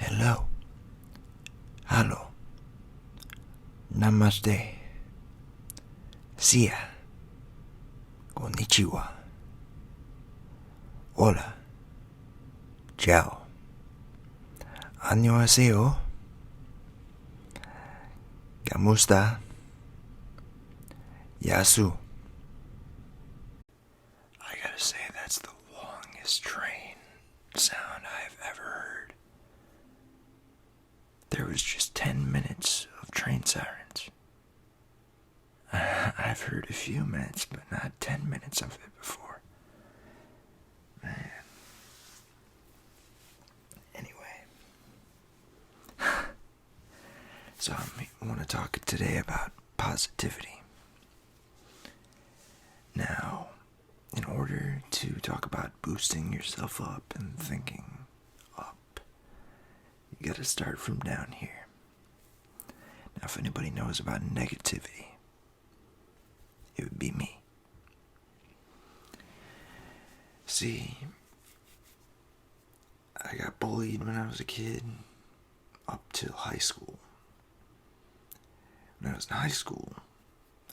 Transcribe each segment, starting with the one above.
Hello. Hello. Namaste. See ya. Konnichiwa. Hola. Ciao. 안녕하세요. Kamusta? Yasu. I gotta say, that's the longest train sound I've ever heard. There was just 10 minutes of train sirens. I've heard a few minutes, but not 10 minutes of it before. Man. Anyway. So I want to talk today about positivity. Now, in order to talk about boosting yourself up and thinking up, you gotta start from down here. Now, if anybody knows about negativity, it would be me. See, I got bullied when I was a kid up till high school. When I was in high school,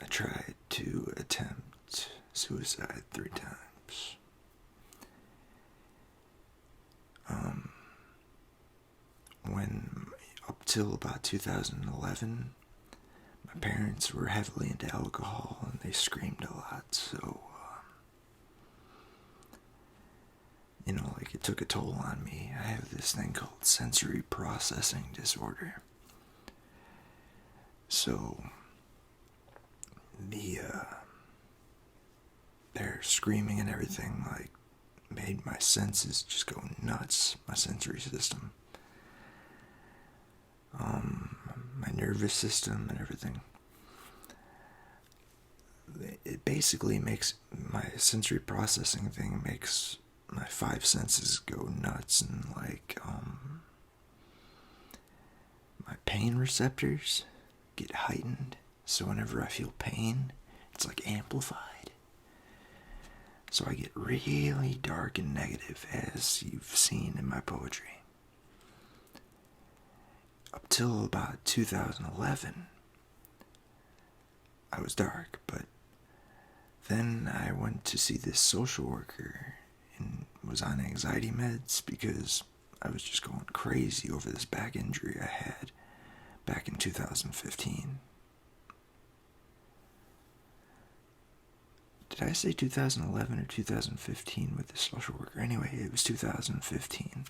I tried to attempt suicide 3 times. When up till about 2011, my parents were heavily into alcohol and they screamed a lot, so it took a toll on me. I have this thing called sensory processing disorder. So their screaming and everything made my senses just go nuts, my sensory system. My nervous system and everything. It basically makes my sensory processing thing makes my 5 senses go nuts, and my pain receptors get heightened. So whenever I feel pain, it's amplified. So I get really dark and negative, as you've seen in my poetry. Up till about 2011, I was dark, but then I went to see this social worker and was on anxiety meds because I was just going crazy over this back injury I had back in 2015. Did I say 2011 or 2015 with the social worker? Anyway, it was 2015.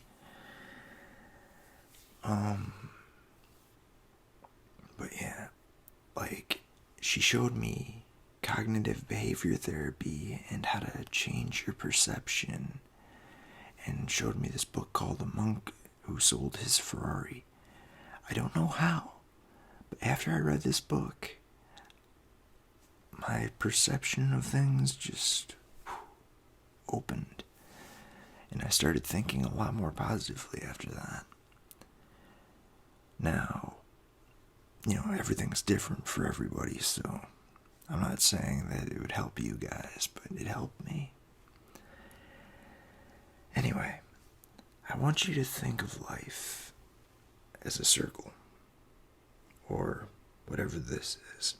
But yeah, she showed me cognitive behavior therapy and how to change your perception, and showed me this book called The Monk Who Sold His Ferrari. I don't know how, but after I read this book, my perception of things just opened, and I started thinking a lot more positively after that. Now, everything's different for everybody, so I'm not saying that it would help you guys, but it helped me. Anyway, I want you to think of life as a circle, or whatever this is.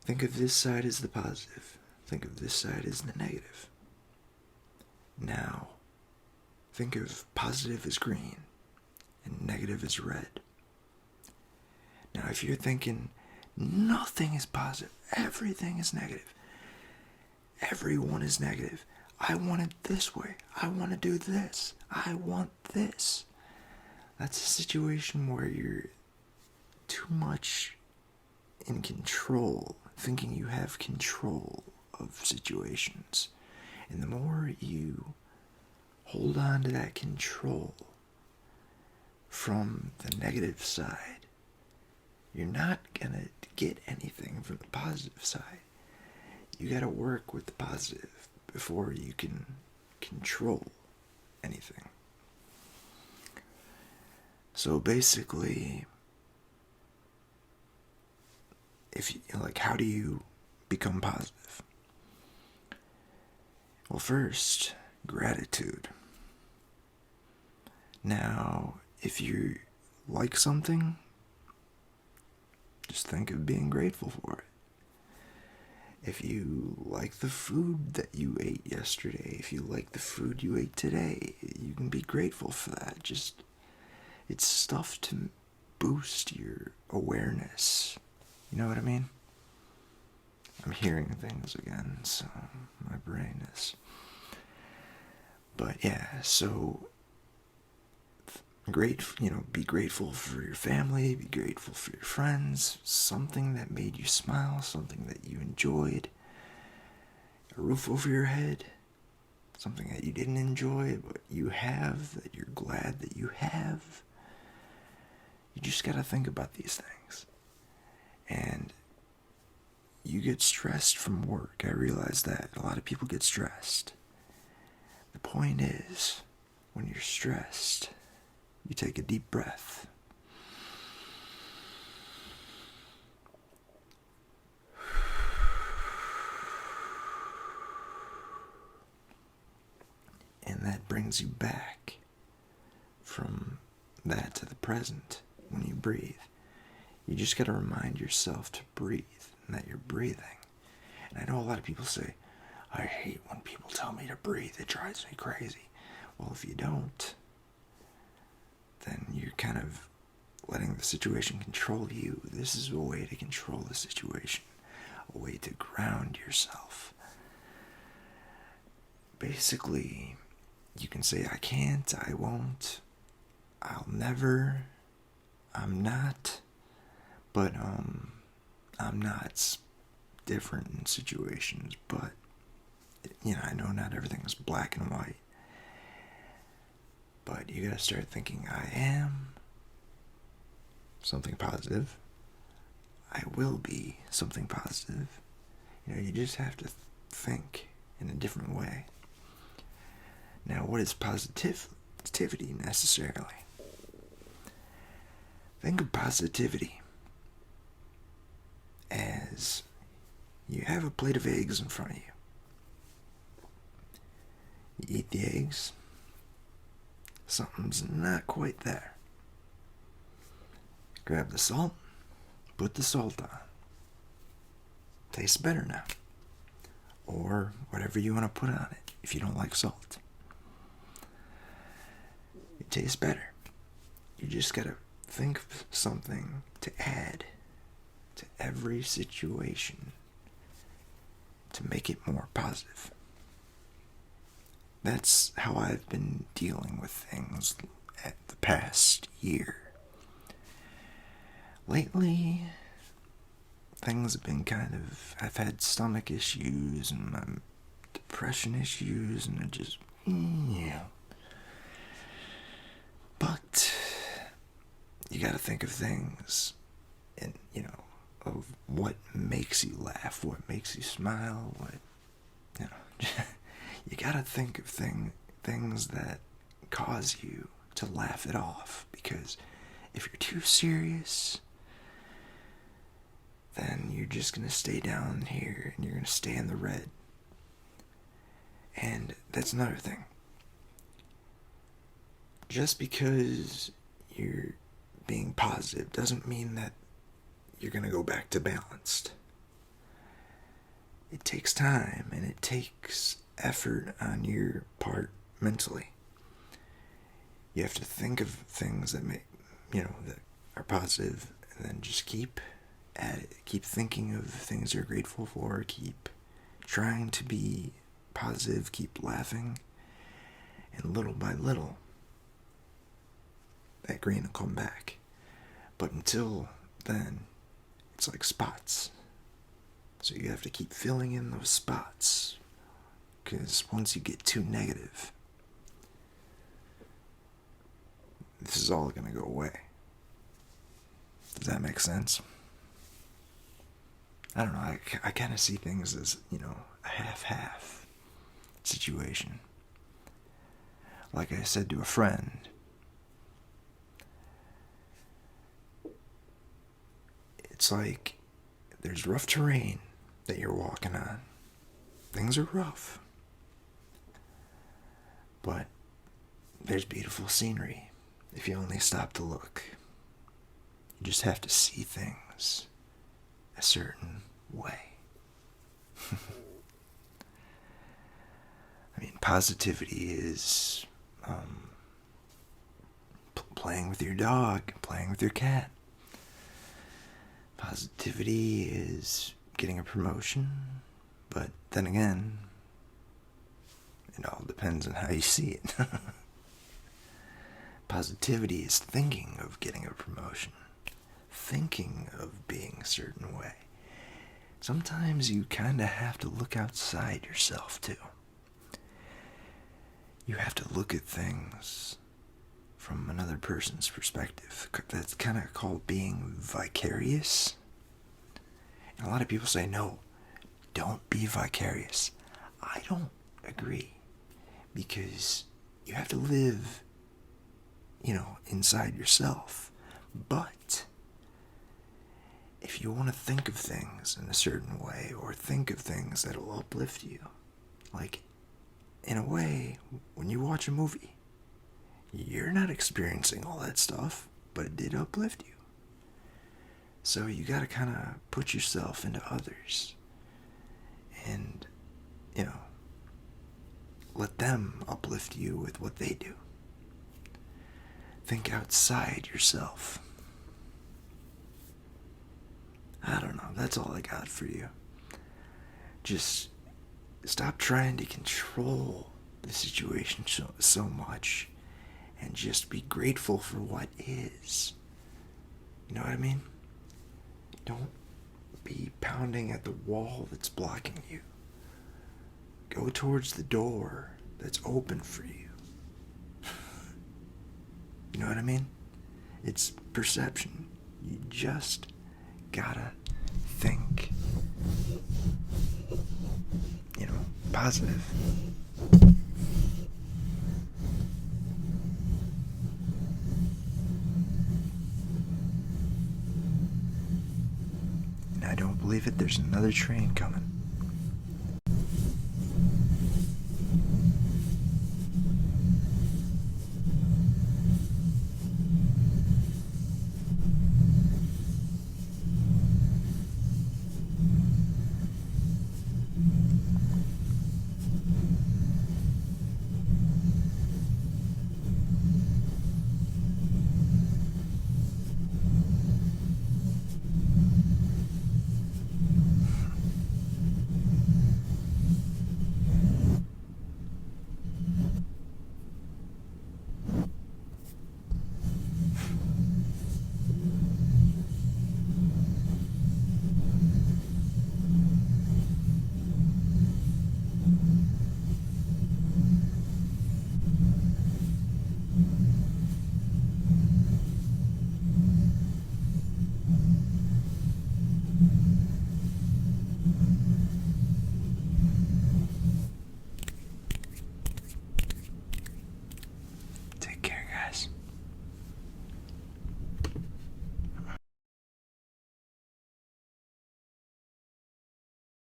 Think of this side as the positive. Think of this side as the negative. Now, think of positive as green and negative as red. Now, if you're thinking nothing is positive, everything is negative, everyone is negative, I want it this way, I want to do this, I want this, that's a situation where you're too much in control, thinking you have control of situations. And the more you hold on to that control from the negative side, you're not gonna get anything from the positive side. You gotta work with the positive before you can control anything. So basically, how do you become positive? Well, first, gratitude. Now, if you like something, just think of being grateful for it. If you like the food that you ate yesterday, if you like the food you ate today, you can be grateful for that. Just, it's stuff to boost your awareness. You know what I mean? I'm hearing things again, so my brain is. But yeah, so be grateful for your family, be grateful for your friends, something that made you smile, something that you enjoyed, a roof over your head, something that you didn't enjoy but you have, that you're glad that you have. You just gotta think about these things. And you get stressed from work. I realize that a lot of people get stressed. The point is, when you're stressed, you take a deep breath. And that brings you back from that to the present when you breathe. You just got to remind yourself to breathe and that you're breathing. And I know a lot of people say, I hate when people tell me to breathe. It drives me crazy. Well, if you don't, then you're kind of letting the situation control you. This is a way to control the situation, a way to ground yourself. Basically, you can say, I can't, I won't, I'll never, I'm not, but I'm not. It's different in situations, but I know not everything's black and white. But you gotta start thinking, I am something positive. I will be something positive. You just have to think in a different way. Now, what is positivity necessarily? Think of positivity as you have a plate of eggs in front of you. You eat the eggs. Something's not quite there. Grab the salt, put the salt on. Tastes better now. Or whatever you want to put on it if you don't like salt. It tastes better. You just gotta think of something to add to every situation to make it more positive. That's how I've been dealing with things at the past year. Lately, things have been I've had stomach issues and depression issues, and it just, But you gotta think of things and, of what makes you laugh, what makes you smile, you gotta think of things that cause you to laugh it off, because if you're too serious, then you're just gonna stay down here and you're gonna stay in the red. And that's another thing. Just because you're being positive doesn't mean that you're gonna go back to balanced. It takes time and it takes effort on your part mentally. You have to think of things that that are positive, and then just keep at it. Keep thinking of things you're grateful for. Keep trying to be positive. Keep laughing, and little by little, that green will come back. But until then, it's like spots. So you have to keep filling in those spots, because once you get too negative, this is all going to go away. Does that make sense? I don't know, I kind of see things as, a half-half situation. Like I said to a friend, it's like there's rough terrain that you're walking on. Things are rough. But there's beautiful scenery if you only stop to look. You just have to see things a certain way. I mean, positivity is playing with your dog, playing with your cat. Positivity is getting a promotion, but then again, it all depends on how you see it. Positivity is thinking of getting a promotion, thinking of being a certain way. Sometimes you kind of have to look outside yourself, too. You have to look at things from another person's perspective. That's kind of called being vicarious. And a lot of people say, no, don't be vicarious. I don't agree. Because you have to live, inside yourself. But if you want to think of things in a certain way, or think of things that'll uplift you, like, in a way, when you watch a movie, you're not experiencing all that stuff, but it did uplift you. So you gotta kind of put yourself into others and, let them uplift you with what they do. Think outside yourself. I don't know, that's all I got for you. Just stop trying to control the situation so much, and just be grateful for what is. You know what I mean? Don't be pounding at the wall that's blocking you. Go towards the door that's open for you. You know what I mean? It's perception. You just gotta think, positive. And I don't believe it, there's another train coming.